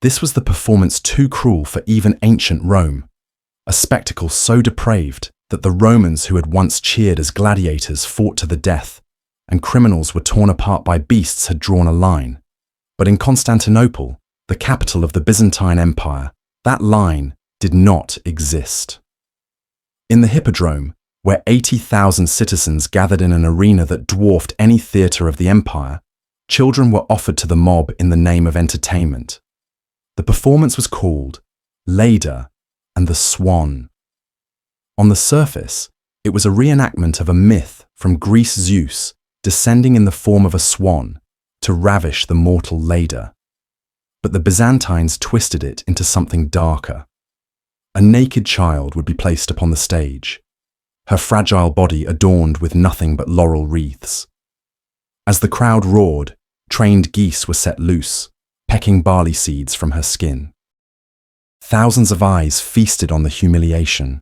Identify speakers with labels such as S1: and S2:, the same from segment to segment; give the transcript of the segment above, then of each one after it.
S1: This was the performance too cruel for even ancient Rome, a spectacle so depraved that the Romans who had once cheered as gladiators fought to the death, and criminals were torn apart by beasts had drawn a line. But in Constantinople, the capital of the Byzantine Empire, that line did not exist. In the Hippodrome, where 80,000 citizens gathered in an arena that dwarfed any theatre of the empire, children were offered to the mob in the name of entertainment. The performance was called Leda and the Swan. On the surface, it was a reenactment of a myth from Greece Zeus descending in the form of a swan to ravish the mortal Leda. But the Byzantines twisted it into something darker. A naked child would be placed upon the stage, her fragile body adorned with nothing but laurel wreaths. As the crowd roared, trained geese were set loose, pecking barley seeds from her skin. Thousands of eyes feasted on the humiliation.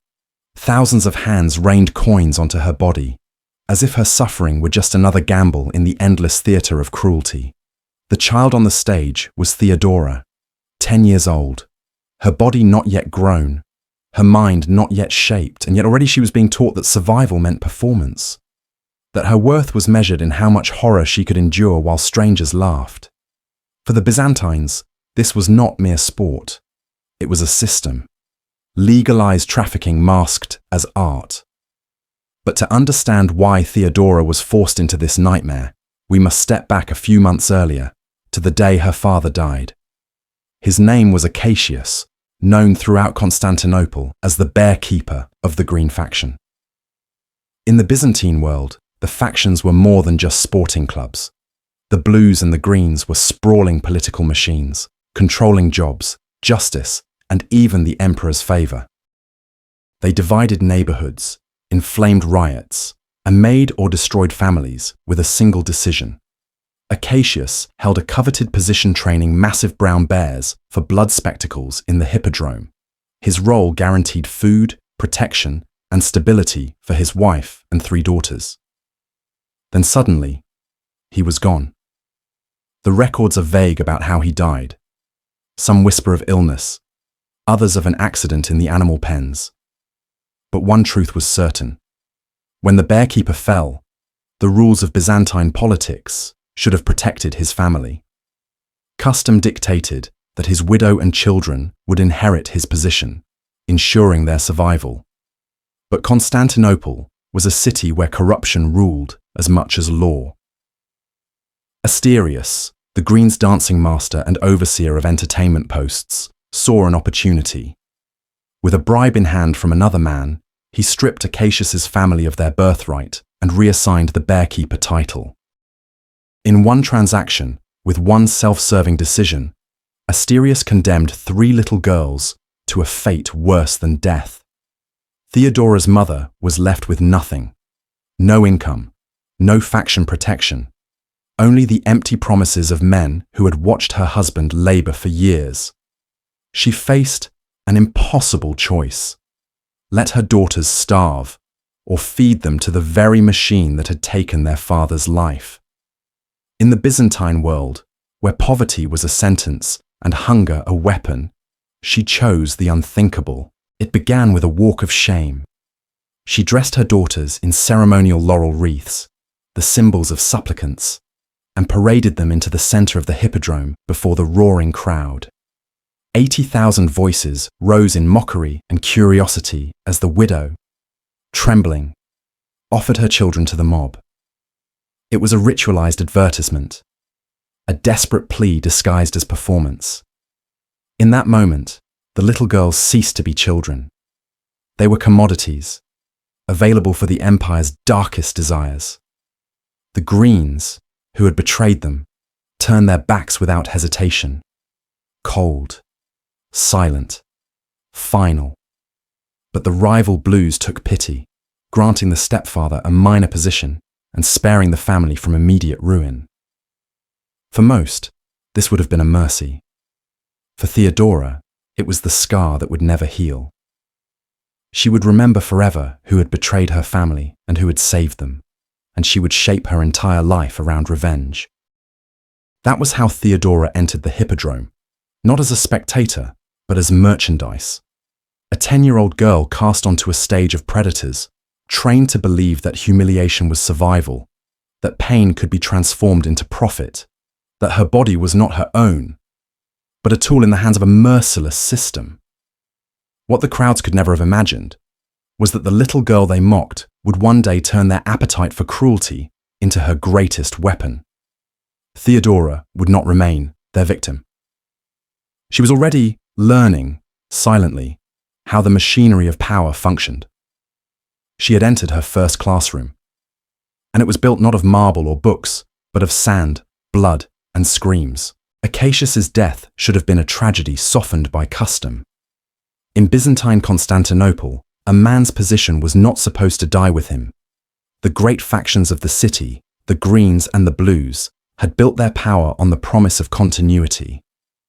S1: Thousands of hands rained coins onto her body, as if her suffering were just another gamble in the endless theatre of cruelty. The child on the stage was Theodora, 10 years old, her body not yet grown, her mind not yet shaped, and yet already she was being taught that survival meant performance, that her worth was measured in how much horror she could endure while strangers laughed. For the Byzantines, this was not mere sport. It was a system. Legalized trafficking masked as art. But to understand why Theodora was forced into this nightmare, we must step back a few months earlier, to the day her father died. His name was Acacius, known throughout Constantinople as the bear keeper of the Green faction. In the Byzantine world, the factions were more than just sporting clubs. The Blues and the Greens were sprawling political machines, controlling jobs, justice, and even the emperor's favor. They divided neighborhoods, inflamed riots, and made or destroyed families with a single decision. Acacius held a coveted position training massive brown bears for blood spectacles in the Hippodrome. His role guaranteed food, protection, and stability for his wife and 3 daughters. Then suddenly, he was gone. The records are vague about how he died. Some whisper of illness, others of an accident in the animal pens. But one truth was certain. When the bearkeeper fell, the rules of Byzantine politics should have protected his family. Custom dictated that his widow and children would inherit his position, ensuring their survival. But Constantinople was a city where corruption ruled as much as law. Asterius, the Greens' dancing master and overseer of entertainment posts, saw an opportunity. With a bribe in hand from another man, he stripped Acacius's family of their birthright and reassigned the bearkeeper title. In one transaction, with one self-serving decision, Asterius condemned 3 little girls to a fate worse than death. Theodora's mother was left with nothing. No income, no faction protection, only the empty promises of men who had watched her husband labor for years. She faced an impossible choice. Let her daughters starve, or feed them to the very machine that had taken their father's life. In the Byzantine world, where poverty was a sentence and hunger a weapon, she chose the unthinkable. It began with a walk of shame. She dressed her daughters in ceremonial laurel wreaths, the symbols of supplicants, and paraded them into the center of the Hippodrome before the roaring crowd. 80,000 voices rose in mockery and curiosity as the widow, trembling, offered her children to the mob. It was a ritualized advertisement, a desperate plea disguised as performance. In that moment, the little girls ceased to be children. They were commodities, available for the empire's darkest desires. The Greens, who had betrayed them, turned their backs without hesitation. Cold, silent, final. But the rival Blues took pity, granting the stepfather a minor position and sparing the family from immediate ruin. For most, this would have been a mercy. For Theodora, it was the scar that would never heal. She would remember forever who had betrayed her family and who had saved them, and she would shape her entire life around revenge. That was how Theodora entered the Hippodrome, not as a spectator, but as merchandise. A 10-year-old girl cast onto a stage of predators, trained to believe that humiliation was survival, that pain could be transformed into profit, that her body was not her own, but a tool in the hands of a merciless system. What the crowds could never have imagined was that the little girl they mocked would one day turn their appetite for cruelty into her greatest weapon. Theodora would not remain their victim. She was already learning, silently, how the machinery of power functioned. She had entered her first classroom, and it was built not of marble or books, but of sand, blood, and screams. Acacius's death should have been a tragedy softened by custom. In Byzantine Constantinople, a man's position was not supposed to die with him. The great factions of the city, the Greens and the Blues, had built their power on the promise of continuity.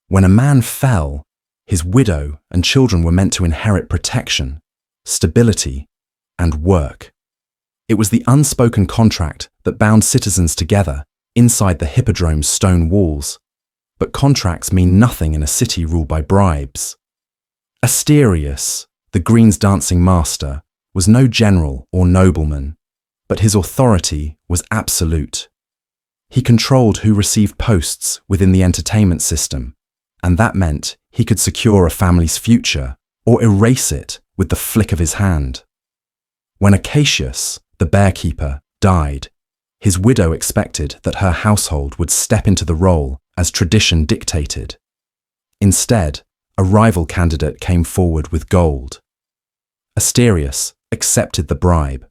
S1: When a man fell, his widow and children were meant to inherit protection, stability, and work. It was the unspoken contract that bound citizens together inside the Hippodrome's stone walls. But contracts mean nothing in a city ruled by bribes. Asterius, the Greens' dancing master, was no general or nobleman, but his authority was absolute. He controlled who received posts within the entertainment system, and that meant he could secure a family's future or erase it with the flick of his hand. When Acacius, the bearkeeper, died, his widow expected that her household would step into the role as tradition dictated. Instead, a rival candidate came forward with gold. Asterius accepted the bribe.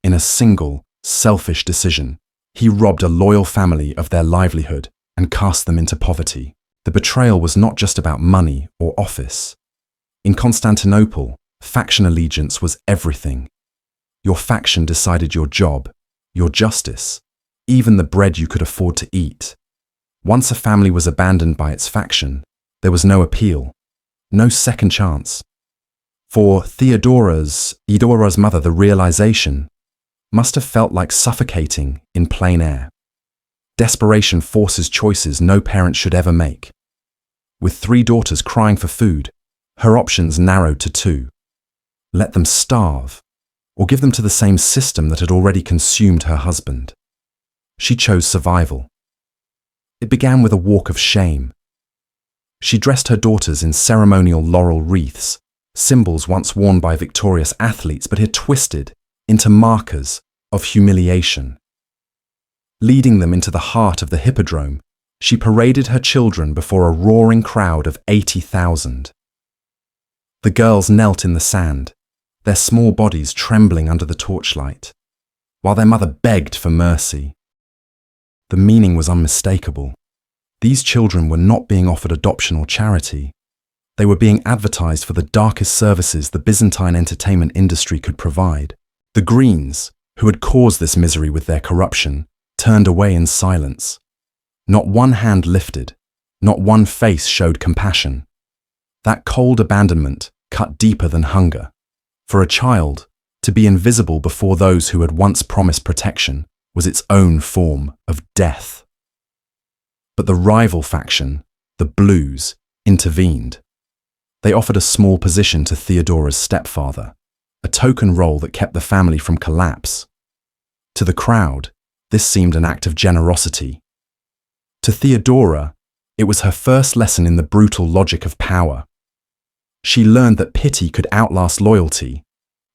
S1: In a single, selfish decision, he robbed a loyal family of their livelihood and cast them into poverty. The betrayal was not just about money or office. In Constantinople, faction allegiance was everything. Your faction decided your job, your justice, even the bread you could afford to eat. Once a family was abandoned by its faction, there was no appeal, no second chance. For Theodora's mother, the realization must have felt like suffocating in plain air. Desperation forces choices no parent should ever make. With 3 daughters crying for food, her options narrowed to 2. Let them starve, or give them to the same system that had already consumed her husband. She chose survival. It began with a walk of shame. She dressed her daughters in ceremonial laurel wreaths, symbols once worn by victorious athletes but had twisted into markers of humiliation. Leading them into the heart of the Hippodrome, she paraded her children before a roaring crowd of 80,000. The girls knelt in the sand, their small bodies trembling under the torchlight, while their mother begged for mercy. The meaning was unmistakable. These children were not being offered adoption or charity. They were being advertised for the darkest services the Byzantine entertainment industry could provide. The Greens, who had caused this misery with their corruption, turned away in silence. Not one hand lifted, not one face showed compassion. That cold abandonment cut deeper than hunger. For a child, to be invisible before those who had once promised protection was its own form of death. But the rival faction, the Blues, intervened. They offered a small position to Theodora's stepfather, a token role that kept the family from collapse. To the crowd, this seemed an act of generosity. To Theodora, it was her first lesson in the brutal logic of power. She learned that pity could outlast loyalty,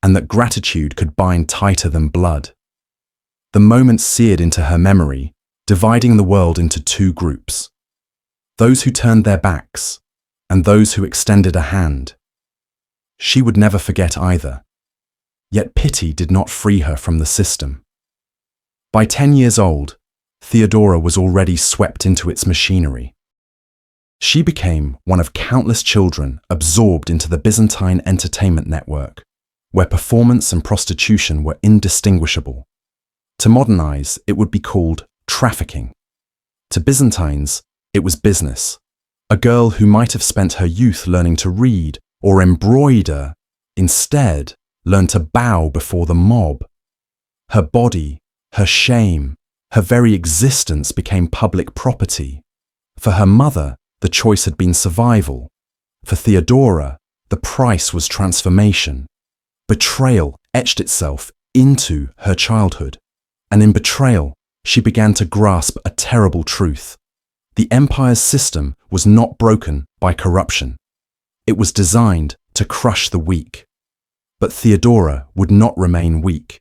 S1: and that gratitude could bind tighter than blood. The moment seared into her memory, dividing the world into 2 groups: those who turned their backs, and those who extended a hand. She would never forget either. Yet pity did not free her from the system. By 10 years old, Theodora was already swept into its machinery. She became one of countless children absorbed into the Byzantine entertainment network, where performance and prostitution were indistinguishable. To modernize, it would be called trafficking. To Byzantines, it was business. A girl who might have spent her youth learning to read or embroider, instead learned to bow before the mob. Her body, her shame, her very existence became public property. For her mother, the choice had been survival. For Theodora, the price was transformation. Betrayal etched itself into her childhood, and in betrayal, she began to grasp a terrible truth. The empire's system was not broken by corruption. It was designed to crush the weak. But Theodora would not remain weak.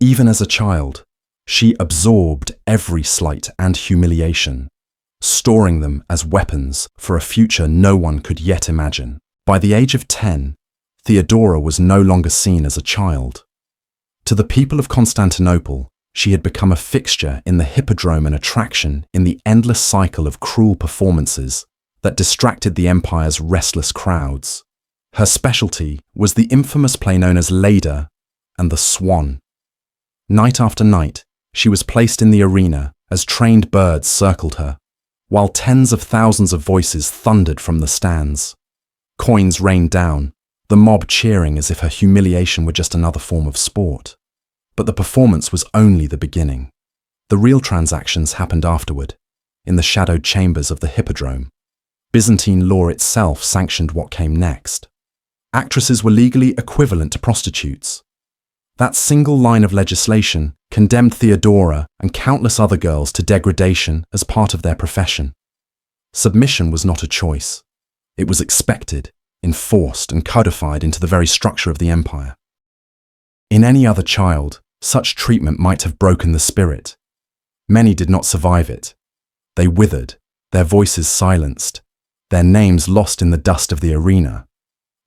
S1: Even as a child, she absorbed every slight and humiliation, storing them as weapons for a future no one could yet imagine. By the age of 10, Theodora was no longer seen as a child. To the people of Constantinople, she had become a fixture in the Hippodrome, an attraction in the endless cycle of cruel performances that distracted the empire's restless crowds. Her specialty was the infamous play known as Leda and the Swan. Night after night, she was placed in the arena as trained birds circled her, while tens of thousands of voices thundered from the stands. Coins rained down, the mob cheering as if her humiliation were just another form of sport. But the performance was only the beginning. The real transactions happened afterward, in the shadowed chambers of the Hippodrome. Byzantine law itself sanctioned what came next. Actresses were legally equivalent to prostitutes. That single line of legislation condemned Theodora and countless other girls to degradation as part of their profession. Submission was not a choice. It was expected, enforced, and codified into the very structure of the empire. In any other child, such treatment might have broken the spirit. Many did not survive it. They withered, their voices silenced, their names lost in the dust of the arena.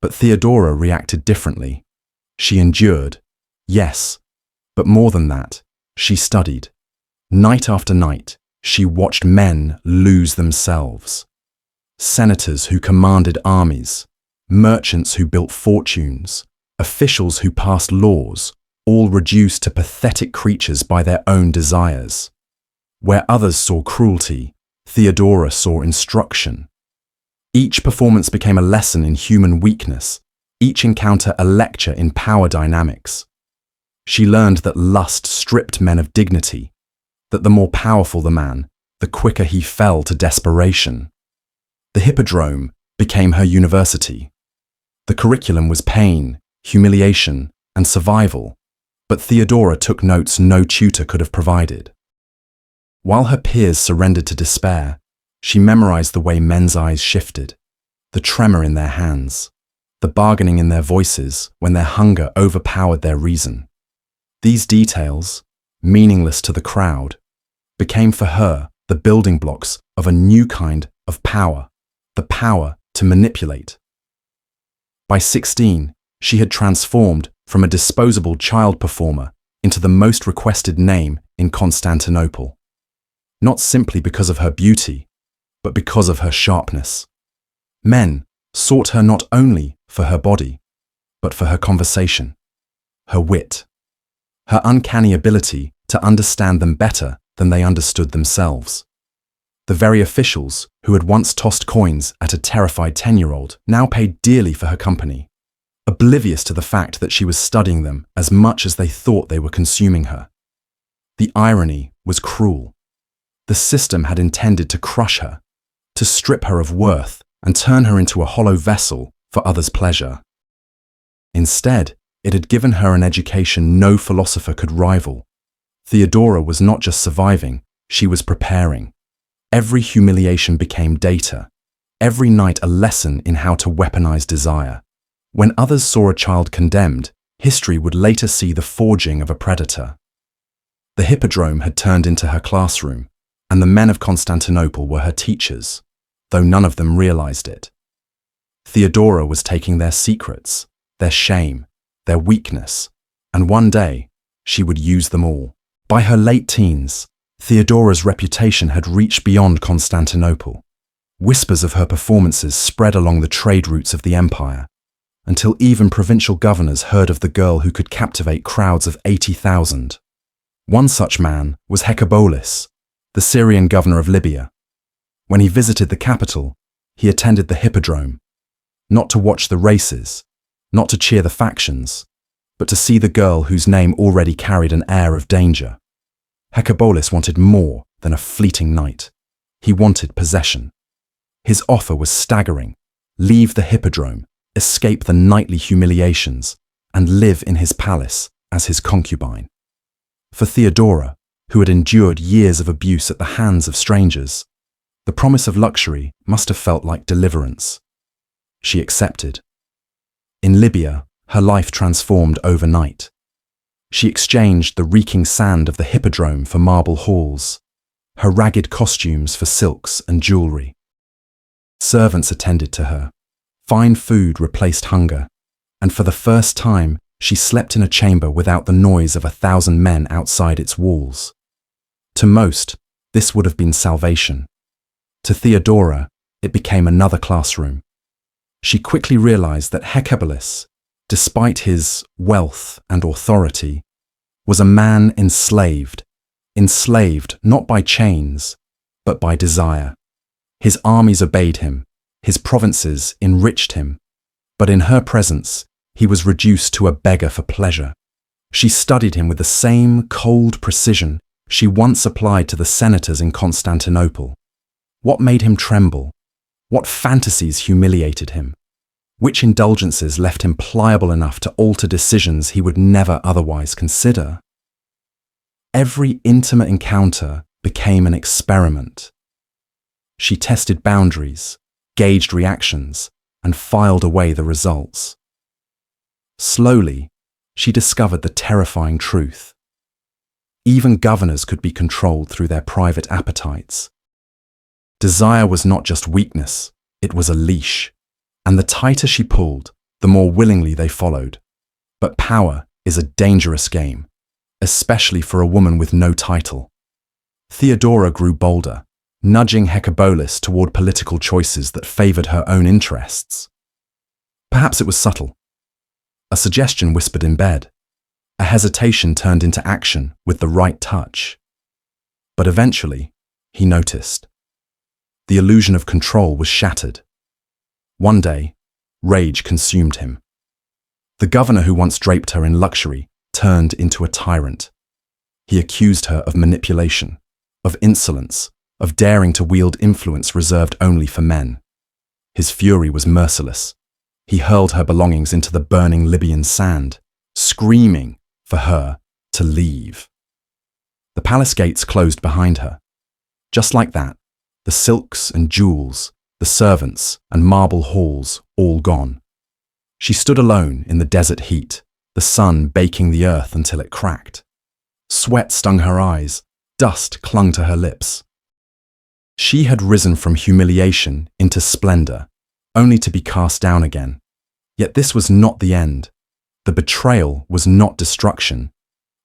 S1: But Theodora reacted differently. She endured, yes, but more than that, she studied. Night after night, she watched men lose themselves. Senators who commanded armies, merchants who built fortunes, officials who passed laws, all reduced to pathetic creatures by their own desires. Where others saw cruelty, Theodora saw instruction. Each performance became a lesson in human weakness, each encounter a lecture in power dynamics. She learned that lust stripped men of dignity, that the more powerful the man, the quicker he fell to desperation. The Hippodrome became her university. The curriculum was pain, humiliation, and survival, but Theodora took notes no tutor could have provided. While her peers surrendered to despair, she memorized the way men's eyes shifted, the tremor in their hands, the bargaining in their voices when their hunger overpowered their reason. These details, meaningless to the crowd, became for her the building blocks of a new kind of power, the power to manipulate. By 16, she had transformed from a disposable child performer into the most requested name in Constantinople. Not simply because of her beauty, but because of her sharpness. Men sought her not only for her body, but for her conversation, her wit, her uncanny ability to understand them better than they understood themselves. The very officials who had once tossed coins at a terrified 10-year-old now paid dearly for her company, oblivious to the fact that she was studying them as much as they thought they were consuming her. The irony was cruel. The system had intended to crush her, to strip her of worth and turn her into a hollow vessel for others' pleasure. Instead, it had given her an education no philosopher could rival. Theodora was not just surviving, she was preparing. Every humiliation became data, every night a lesson in how to weaponize desire. When others saw a child condemned, history would later see the forging of a predator. The Hippodrome had turned into her classroom, and the men of Constantinople were her teachers, though none of them realized it. Theodora was taking their secrets, their shame, their weakness, and one day, she would use them all. By her late teens, Theodora's reputation had reached beyond Constantinople. Whispers of her performances spread along the trade routes of the empire, until even provincial governors heard of the girl who could captivate crowds of 80,000. One such man was Hecatobolus, the Syrian governor of Libya. When he visited the capital, he attended the Hippodrome, not to watch the races, not to cheer the factions, but to see the girl whose name already carried an air of danger. Hecatobolus wanted more than a fleeting night. He wanted possession. His offer was staggering: leave the Hippodrome, escape the nightly humiliations, and live in his palace as his concubine. For Theodora, who had endured years of abuse at the hands of strangers, the promise of luxury must have felt like deliverance. She accepted. In Libya, her life transformed overnight. She exchanged the reeking sand of the Hippodrome for marble halls, her ragged costumes for silks and jewelry. Servants attended to her. Fine food replaced hunger, and for the first time, she slept in a chamber without the noise of 1,000 men outside its walls. To most, this would have been salvation. To Theodora, it became another classroom. She quickly realized that Hecatobolus, despite his wealth and authority, was a man enslaved not by chains, but by desire. His armies obeyed him, his provinces enriched him, but in her presence, he was reduced to a beggar for pleasure. She studied him with the same cold precision she once applied to the senators in Constantinople. What made him tremble? What fantasies humiliated him? Which indulgences left him pliable enough to alter decisions he would never otherwise consider? Every intimate encounter became an experiment. She tested boundaries, gauged reactions, and filed away the results. Slowly, she discovered the terrifying truth. Even governors could be controlled through their private appetites. Desire was not just weakness, it was a leash, and the tighter she pulled, the more willingly they followed. But power is a dangerous game, especially for a woman with no title. Theodora grew bolder, nudging Hecatobolus toward political choices that favored her own interests. Perhaps it was subtle. A suggestion whispered in bed. A hesitation turned into action with the right touch. But eventually, he noticed. The illusion of control was shattered. One day, rage consumed him. The governor who once draped her in luxury turned into a tyrant. He accused her of manipulation, of insolence, of daring to wield influence reserved only for men. His fury was merciless. He hurled her belongings into the burning Libyan sand, screaming for her to leave. The palace gates closed behind her. Just like that, the silks and jewels, the servants and marble halls, all gone. She stood alone in the desert heat, the sun baking the earth until it cracked. Sweat stung her eyes, dust clung to her lips. She had risen from humiliation into splendor, only to be cast down again. Yet this was not the end. The betrayal was not destruction.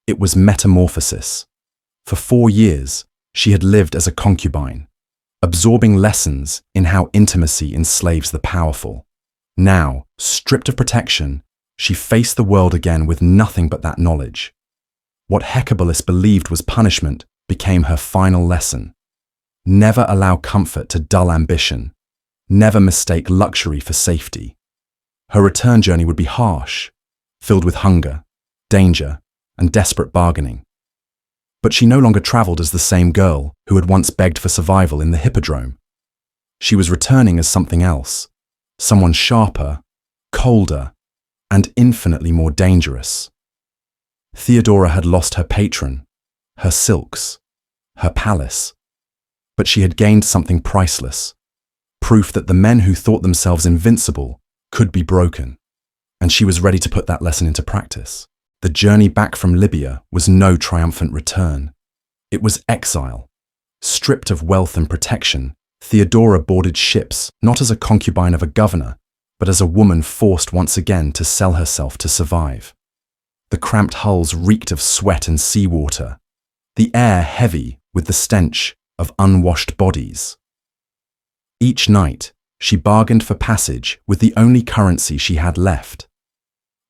S1: It was metamorphosis. For 4 years, she had lived as a concubine, absorbing lessons in how intimacy enslaves the powerful. Now, stripped of protection, she faced the world again with nothing but that knowledge. What Hecatobolus believed was punishment became her final lesson. Never allow comfort to dull ambition. Never mistake luxury for safety. Her return journey would be harsh, filled with hunger, danger, and desperate bargaining. But she no longer traveled as the same girl who had once begged for survival in the Hippodrome. She was returning as something else, someone sharper, colder, and infinitely more dangerous. Theodora had lost her patron, her silks, her palace, but she had gained something priceless, proof that the men who thought themselves invincible could be broken, and she was ready to put that lesson into practice. The journey back from Libya was no triumphant return. It was exile. Stripped of wealth and protection, Theodora boarded ships not as a concubine of a governor, but as a woman forced once again to sell herself to survive. The cramped hulls reeked of sweat and seawater, the air heavy with the stench of unwashed bodies. Each night, she bargained for passage with the only currency she had left.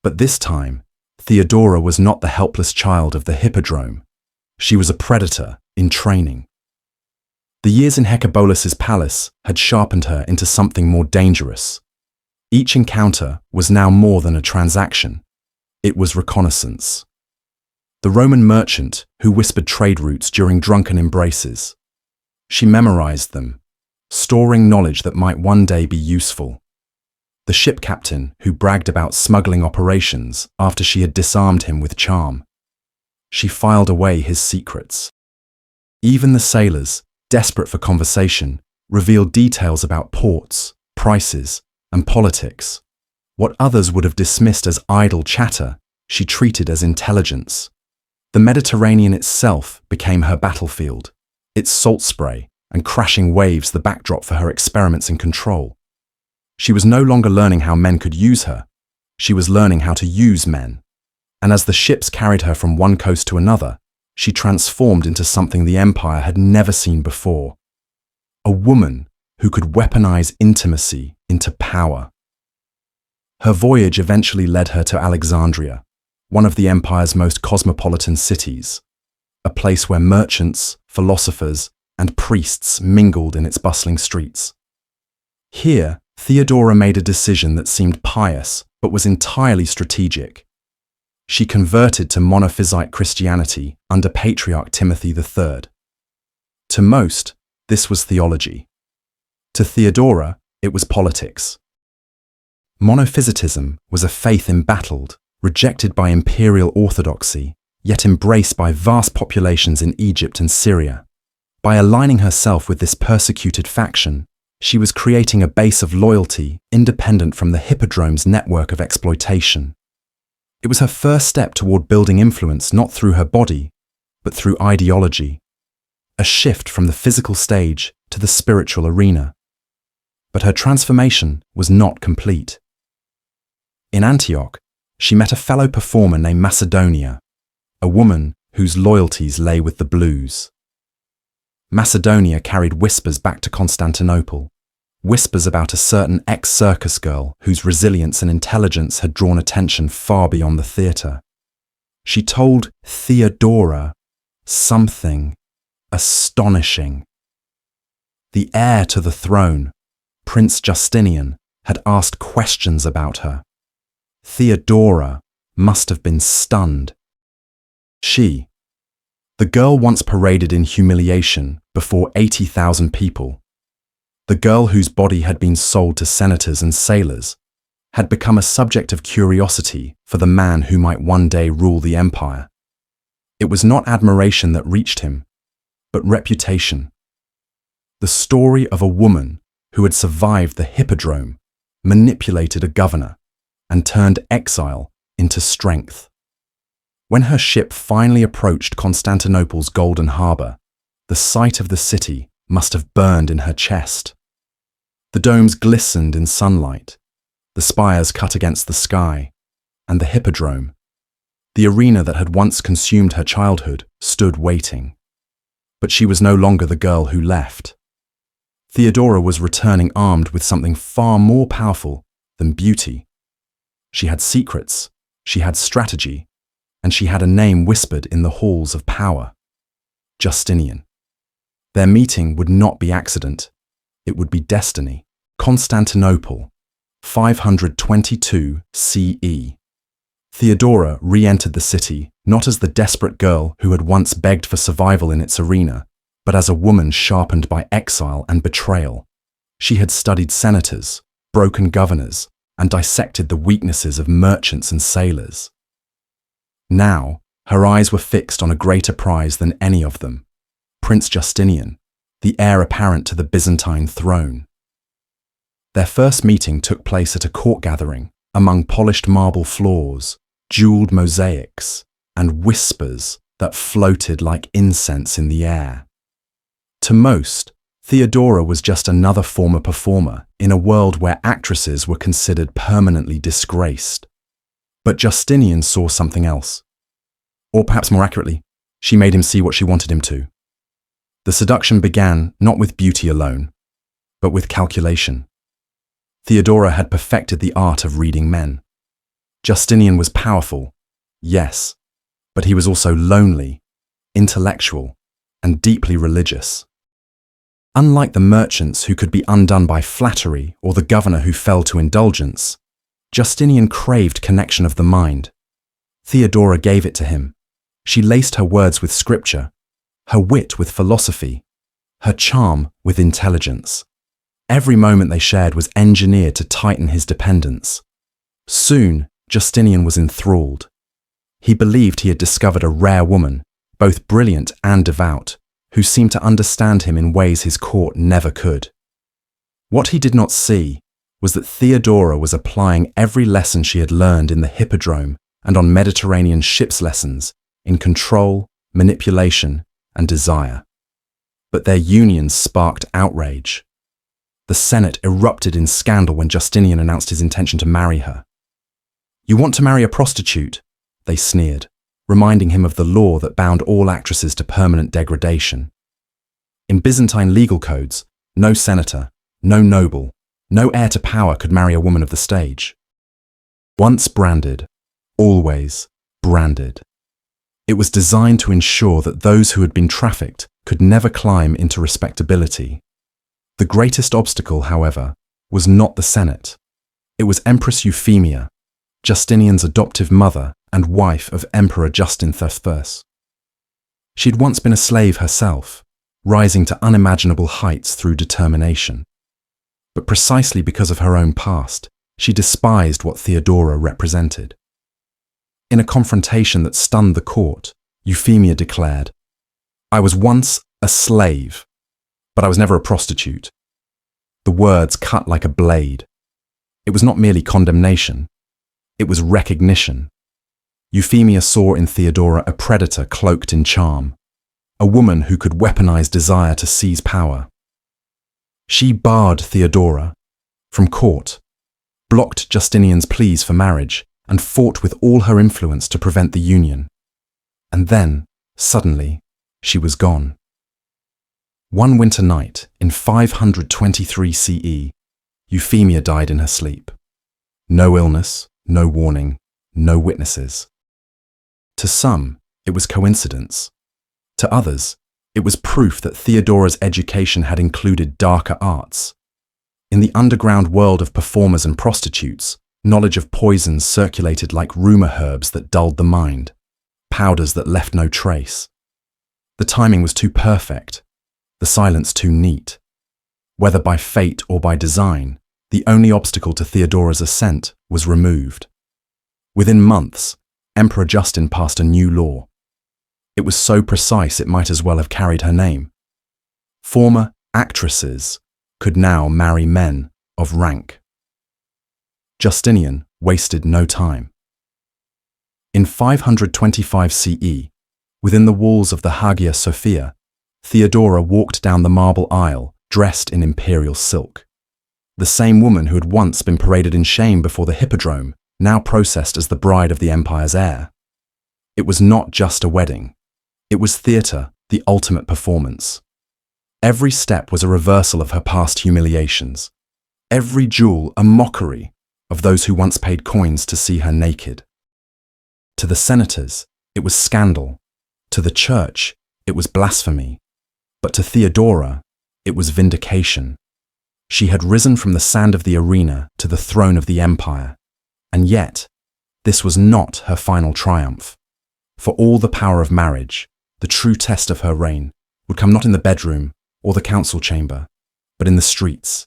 S1: But this time, Theodora was not the helpless child of the Hippodrome. She was a predator in training. The years in Hecatobolus's palace had sharpened her into something more dangerous. Each encounter was now more than a transaction. It was reconnaissance. The Roman merchant who whispered trade routes during drunken embraces. She memorized them, storing knowledge that might one day be useful. The ship captain who bragged about smuggling operations after she had disarmed him with charm. She filed away his secrets. Even the sailors, desperate for conversation, revealed details about ports, prices, and politics. What others would have dismissed as idle chatter, she treated as intelligence. The Mediterranean itself became her battlefield, its salt spray and crashing waves the backdrop for her experiments in control. She was no longer learning how men could use her, she was learning how to use men. And as the ships carried her from one coast to another, she transformed into something the Empire had never seen before. A woman who could weaponize intimacy into power. Her voyage eventually led her to Alexandria, one of the Empire's most cosmopolitan cities, a place where merchants, philosophers, and priests mingled in its bustling streets. Here, Theodora made a decision that seemed pious but was entirely strategic. She converted to monophysite Christianity under Patriarch Timothy III. To most, this was theology. To Theodora, it was politics. Monophysitism was a faith embattled, rejected by imperial orthodoxy, yet embraced by vast populations in Egypt and Syria. By aligning herself with this persecuted faction, she was creating a base of loyalty independent from the Hippodrome's network of exploitation. It was her first step toward building influence not through her body, but through ideology. A shift from the physical stage to the spiritual arena. But her transformation was not complete. In Antioch, she met a fellow performer named Macedonia, a woman whose loyalties lay with the blues. Macedonia carried whispers back to Constantinople, whispers about a certain ex-circus girl whose resilience and intelligence had drawn attention far beyond the theatre. She told Theodora something astonishing. The heir to the throne, Prince Justinian, had asked questions about her. Theodora must have been stunned. She, the girl once paraded in humiliation before 80,000 people, the girl whose body had been sold to senators and sailors, had become a subject of curiosity for the man who might one day rule the empire. It was not admiration that reached him, but reputation. The story of a woman who had survived the Hippodrome, manipulated a governor, and turned exile into strength. When her ship finally approached Constantinople's golden harbour, the sight of the city must have burned in her chest. The domes glistened in sunlight, the spires cut against the sky, and the Hippodrome, the arena that had once consumed her childhood, stood waiting. But she was no longer the girl who left. Theodora was returning armed with something far more powerful than beauty. She had secrets, she had strategy, and she had a name whispered in the halls of power: Justinian. Their meeting would not be accident, it would be destiny. Constantinople, 522 CE. Theodora re-entered the city not as the desperate girl who had once begged for survival in its arena, but as a woman sharpened by exile and betrayal. She had studied senators, broken governors, and dissected the weaknesses of merchants and sailors. Now, her eyes were fixed on a greater prize than any of them: Prince Justinian, the heir apparent to the Byzantine throne. Their first meeting took place at a court gathering among polished marble floors, jeweled mosaics, and whispers that floated like incense in the air. To most, Theodora was just another former performer in a world where actresses were considered permanently disgraced. But Justinian saw something else. Or perhaps more accurately, she made him see what she wanted him to. The seduction began not with beauty alone, but with calculation. Theodora had perfected the art of reading men. Justinian was powerful, yes, but he was also lonely, intellectual, and deeply religious. Unlike the merchants who could be undone by flattery or the governor who fell to indulgence, Justinian craved connection of the mind. Theodora gave it to him. She laced her words with scripture, her wit with philosophy, her charm with intelligence. Every moment they shared was engineered to tighten his dependence. Soon, Justinian was enthralled. He believed he had discovered a rare woman, both brilliant and devout, who seemed to understand him in ways his court never could. What he did not see was that Theodora was applying every lesson she had learned in the Hippodrome and on Mediterranean ships lessons in control, manipulation, and desire. But their union sparked outrage. The Senate erupted in scandal when Justinian announced his intention to marry her. "You want to marry a prostitute?" they sneered, reminding him of the law that bound all actresses to permanent degradation. In Byzantine legal codes, no senator, no noble, no heir to power could marry a woman of the stage. Once branded, always branded. It was designed to ensure that those who had been trafficked could never climb into respectability. The greatest obstacle, however, was not the Senate. It was Empress Euphemia, Justinian's adoptive mother and wife of Emperor Justin III. She had once been a slave herself, rising to unimaginable heights through determination. But precisely because of her own past, she despised what Theodora represented. In a confrontation that stunned the court, Euphemia declared, "I was once a slave, but I was never a prostitute." The words cut like a blade. It was not merely condemnation, it was recognition. Euphemia saw in Theodora a predator cloaked in charm, a woman who could weaponize desire to seize power. She barred Theodora from court, blocked Justinian's pleas for marriage, and fought with all her influence to prevent the union. And then, suddenly, she was gone. One winter night, in 523 CE, Euphemia died in her sleep. No illness, no warning, no witnesses. To some, it was coincidence. To others, it was proof that Theodora's education had included darker arts. In the underground world of performers and prostitutes, knowledge of poisons circulated like rumor herbs that dulled the mind, powders that left no trace. The timing was too perfect, the silence too neat. Whether by fate or by design, the only obstacle to Theodora's ascent was removed. Within months, Emperor Justin passed a new law. It was so precise it might as well have carried her name. Former actresses could now marry men of rank. Justinian wasted no time. In 525 CE, within the walls of the Hagia Sophia, Theodora walked down the marble aisle dressed in imperial silk. The same woman who had once been paraded in shame before the Hippodrome, now processed as the bride of the empire's heir. It was not just a wedding. It was theatre, the ultimate performance. Every step was a reversal of her past humiliations. Every jewel a mockery of those who once paid coins to see her naked. To the senators, it was scandal. To the church, it was blasphemy. But to Theodora, it was vindication. She had risen from the sand of the arena to the throne of the empire. And yet, this was not her final triumph. For all the power of marriage, the true test of her reign would come not in the bedroom or the council chamber, but in the streets,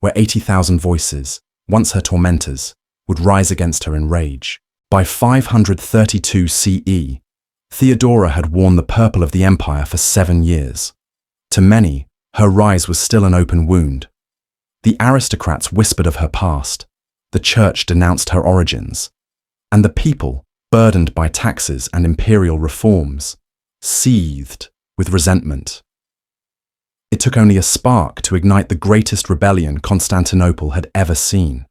S1: where 80,000 voices, once her tormentors, would rise against her in rage. By 532 CE, Theodora had worn the purple of the empire for 7 years. To many, her rise was still an open wound. The aristocrats whispered of her past, the church denounced her origins, and the people, burdened by taxes and imperial reforms, seethed with resentment. It took only a spark to ignite the greatest rebellion Constantinople had ever seen.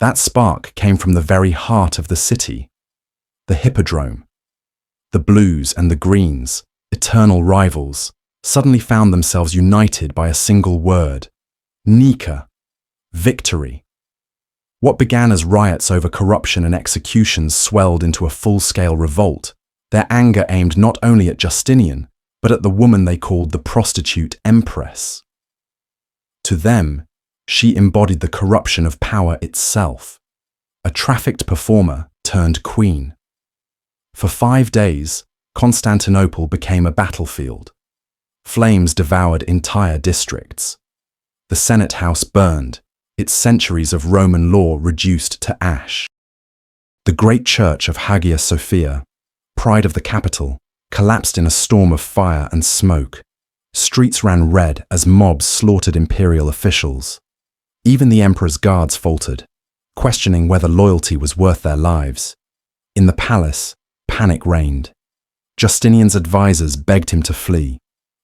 S1: That spark came from the very heart of the city, the Hippodrome. The blues and the greens, eternal rivals, suddenly found themselves united by a single word: Nika, victory. What began as riots over corruption and executions swelled into a full-scale revolt, their anger aimed not only at Justinian, but at the woman they called the prostitute Empress. To them, she embodied the corruption of power itself, a trafficked performer turned queen. For 5 days, Constantinople became a battlefield. Flames devoured entire districts. The Senate house burned, its centuries of Roman law reduced to ash. The great church of Hagia Sophia, pride of the capital, collapsed in a storm of fire and smoke. Streets ran red as mobs slaughtered imperial officials. Even the emperor's guards faltered, questioning whether loyalty was worth their lives. In the palace, panic reigned. Justinian's advisors begged him to flee.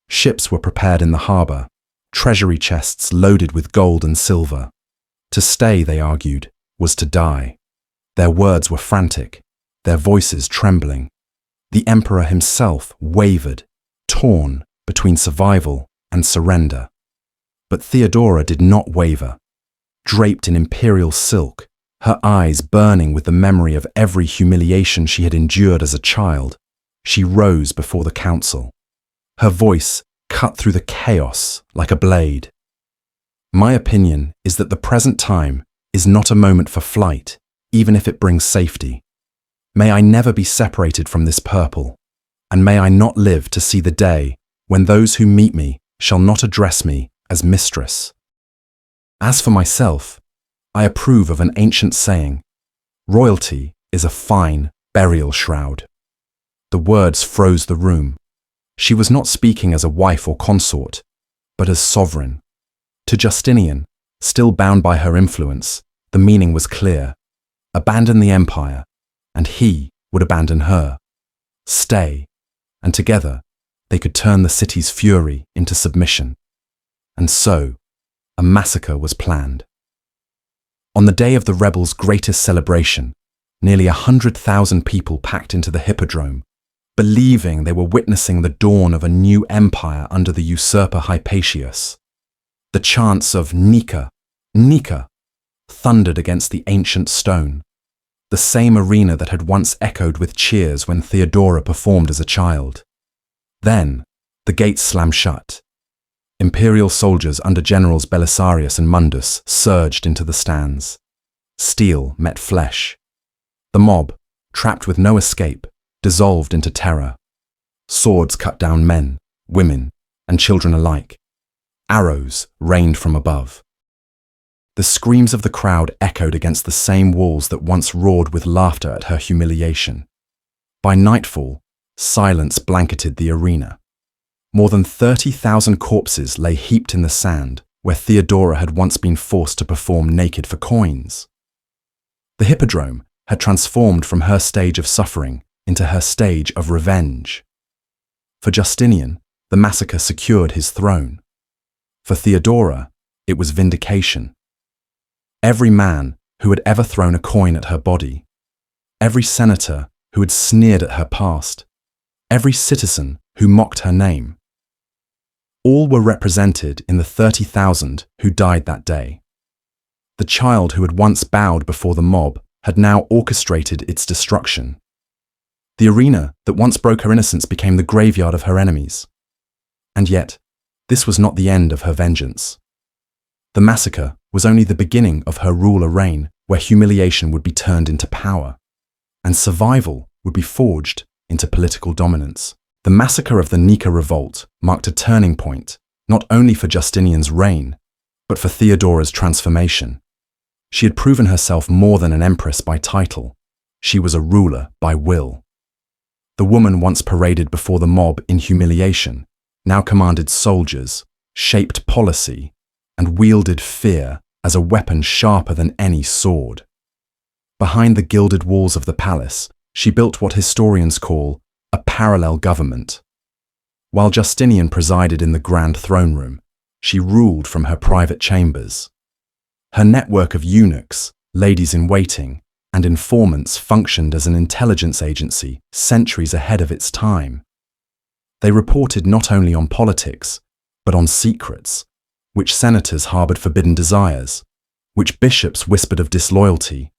S1: Ships were prepared in the harbour, treasury chests loaded with gold and silver. To stay, they argued, was to die. Their words were frantic, their voices trembling. The emperor himself wavered, torn between survival and surrender. But Theodora did not waver. Draped in imperial silk, her eyes burning with the memory of every humiliation she had endured as a child, she rose before the council. Her voice cut through the chaos like a blade. My opinion is that the present time is not a moment for flight, even if it brings safety. May I never be separated from this purple, and may I not live to see the day when those who meet me shall not address me as mistress. As for myself, I approve of an ancient saying, royalty is a fine burial shroud. The words froze the room. She was not speaking as a wife or consort, but as sovereign. To Justinian, still bound by her influence, the meaning was clear. Abandon the empire, and he would abandon her. Stay, and together they could turn the city's fury into submission. And so, a massacre was planned. On the day of the rebels' greatest celebration, nearly 100,000 people packed into the Hippodrome, believing they were witnessing the dawn of a new empire under the usurper Hypatius. The chants of Nika, Nika, thundered against the ancient stone, the same arena that had once echoed with cheers when Theodora performed as a child. Then, the gates slammed shut. Imperial soldiers under Generals Belisarius and Mundus surged into the stands. Steel met flesh. The mob, trapped with no escape, dissolved into terror. Swords cut down men, women, and children alike. Arrows rained from above. The screams of the crowd echoed against the same walls that once roared with laughter at her humiliation. By nightfall, silence blanketed the arena. More than 30,000 corpses lay heaped in the sand where Theodora had once been forced to perform naked for coins. The Hippodrome had transformed from her stage of suffering into her stage of revenge. For Justinian, the massacre secured his throne. For Theodora, it was vindication. Every man who had ever thrown a coin at her body, every senator who had sneered at her past, every citizen who mocked her name, all were represented in the 30,000 who died that day. The child who had once bowed before the mob had now orchestrated its destruction. The arena that once broke her innocence became the graveyard of her enemies. And yet, this was not the end of her vengeance. The massacre was only the beginning of her ruler reign, where humiliation would be turned into power, and survival would be forged into political dominance. The massacre of the Nika revolt marked a turning point, not only for Justinian's reign, but for Theodora's transformation. She had proven herself more than an empress by title. She was a ruler by will. The woman once paraded before the mob in humiliation, now commanded soldiers, shaped policy, and wielded fear as a weapon sharper than any sword. Behind the gilded walls of the palace, she built what historians call a parallel government. While Justinian presided in the grand throne room, she ruled from her private chambers. Her network of eunuchs, ladies-in-waiting, and informants functioned as an intelligence agency centuries ahead of its time. They reported not only on politics, but on secrets, which senators harbored forbidden desires, which bishops whispered of disloyalty,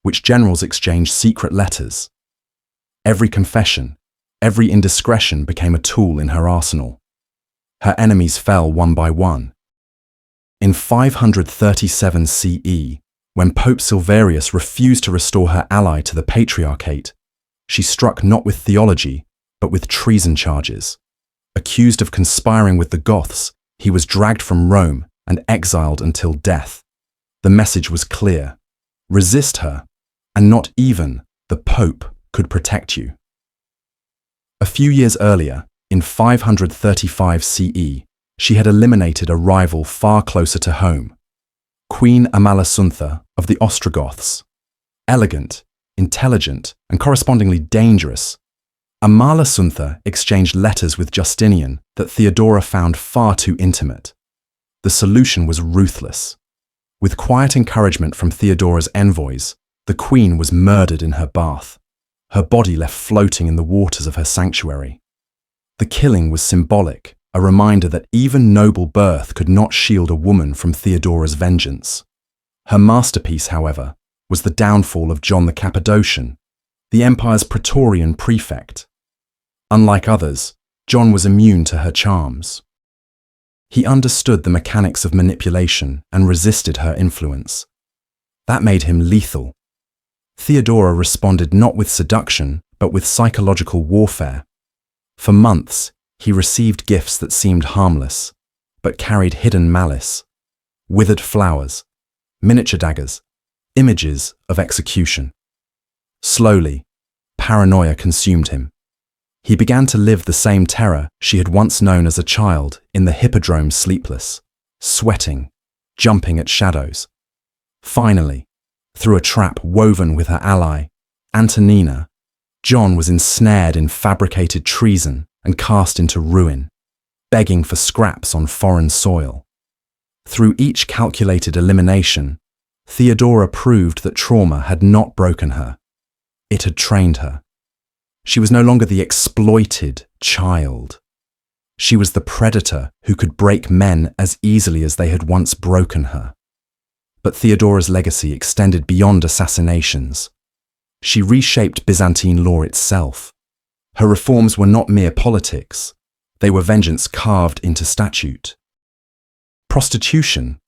S1: which generals exchanged secret letters. Every confession, every indiscretion became a tool in her arsenal. Her enemies fell one by one. In 537 CE, when Pope Silverius refused to restore her ally to the Patriarchate, she struck not with theology, but with treason charges. Accused of conspiring with the Goths, he was dragged from Rome and exiled until death. The message was clear: resist her, and not even the Pope could protect you. A few years earlier, in 535 CE, she had eliminated a rival far closer to home, Queen Amalasuntha of the Ostrogoths. Elegant, intelligent, and correspondingly dangerous, Amalasuntha exchanged letters with Justinian that Theodora found far too intimate. The solution was ruthless. With quiet encouragement from Theodora's envoys, the queen was murdered in her bath, her body left floating in the waters of her sanctuary. The killing was symbolic, a reminder that even noble birth could not shield a woman from Theodora's vengeance. Her masterpiece, however, was the downfall of John the Cappadocian, the empire's Praetorian prefect. Unlike others, John was immune to her charms. He understood the mechanics of manipulation and resisted her influence. That made him lethal. Theodora responded not with seduction, but with psychological warfare. For months, he received gifts that seemed harmless, but carried hidden malice: withered flowers, miniature daggers, images of execution. Slowly, paranoia consumed him. He began to live the same terror she had once known as a child in the Hippodrome, sleepless, sweating, jumping at shadows. Finally, through a trap woven with her ally, Antonina, John was ensnared in fabricated treason and cast into ruin, begging for scraps on foreign soil. Through each calculated elimination, Theodora proved that trauma had not broken her. It had trained her. She was no longer the exploited child. She was the predator who could break men as easily as they had once broken her. But Theodora's legacy extended beyond assassinations. She reshaped Byzantine law itself. Her reforms were not mere politics. They were vengeance carved into statute. Prostitution,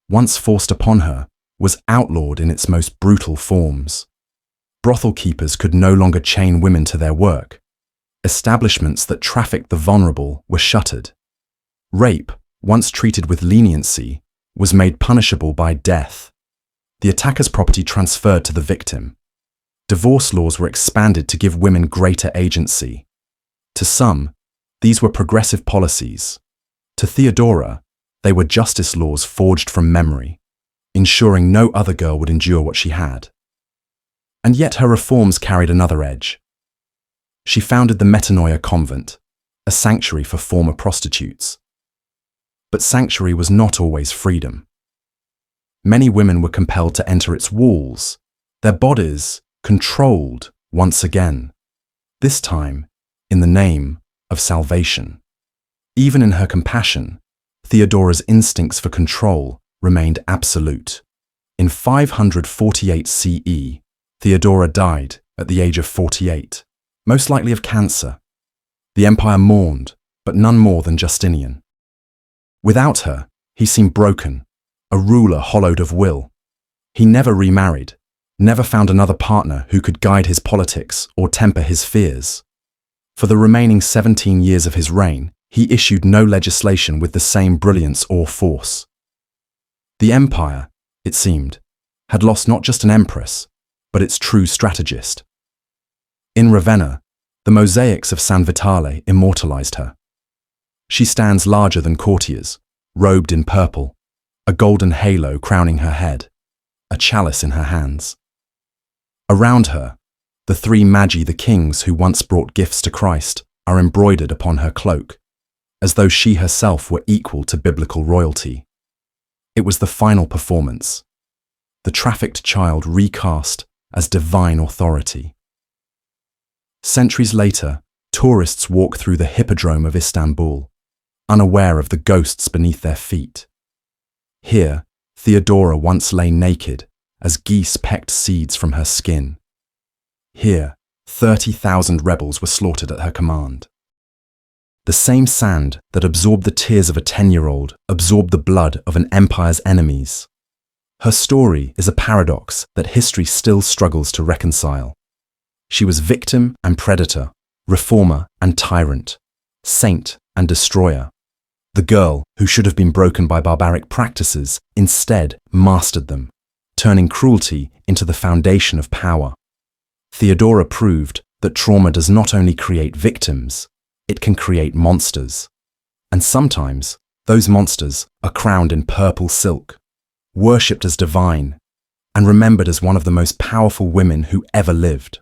S1: once forced upon her, was outlawed in its most brutal forms. Brothel keepers could no longer chain women to their work. Establishments that trafficked the vulnerable were shuttered. Rape, once treated with leniency, was made punishable by death. The attacker's property transferred to the victim. Divorce laws were expanded to give women greater agency. To some, these were progressive policies. To Theodora, they were justice laws forged from memory, ensuring no other girl would endure what she had. And yet her reforms carried another edge. She founded the Metanoia convent, a sanctuary for former prostitutes. But sanctuary was not always freedom. Many women were compelled to enter its walls, their bodies controlled once again, this time in the name of salvation. Even in her compassion, Theodora's instincts for control remained absolute. In 548 CE, Theodora died at the age of 48, most likely of cancer. The empire mourned, but none more than Justinian. Without her, he seemed broken, a ruler hollowed of will. He never remarried, never found another partner who could guide his politics or temper his fears. For the remaining 17 years of his reign, he issued no legislation with the same brilliance or force. The empire, it seemed, had lost not just an empress, but its true strategist. In Ravenna, the mosaics of San Vitale immortalized her. She stands larger than courtiers, robed in purple, a golden halo crowning her head, a chalice in her hands. Around her, the three magi, the kings who once brought gifts to Christ, are embroidered upon her cloak, as though she herself were equal to biblical royalty. It was the final performance, the trafficked child recast as divine authority. Centuries later, tourists walk through the Hippodrome of Istanbul, unaware of the ghosts beneath their feet. Here, Theodora once lay naked as geese pecked seeds from her skin. Here, 30,000 rebels were slaughtered at her command. The same sand that absorbed the tears of a 10-year-old absorbed the blood of an empire's enemies. Her story is a paradox that history still struggles to reconcile. She was victim and predator, reformer and tyrant, saint and destroyer. The girl, who should have been broken by barbaric practices, instead mastered them, turning cruelty into the foundation of power. Theodora proved that trauma does not only create victims, it can create monsters. And sometimes, those monsters are crowned in purple silk, worshipped as divine, and remembered as one of the most powerful women who ever lived.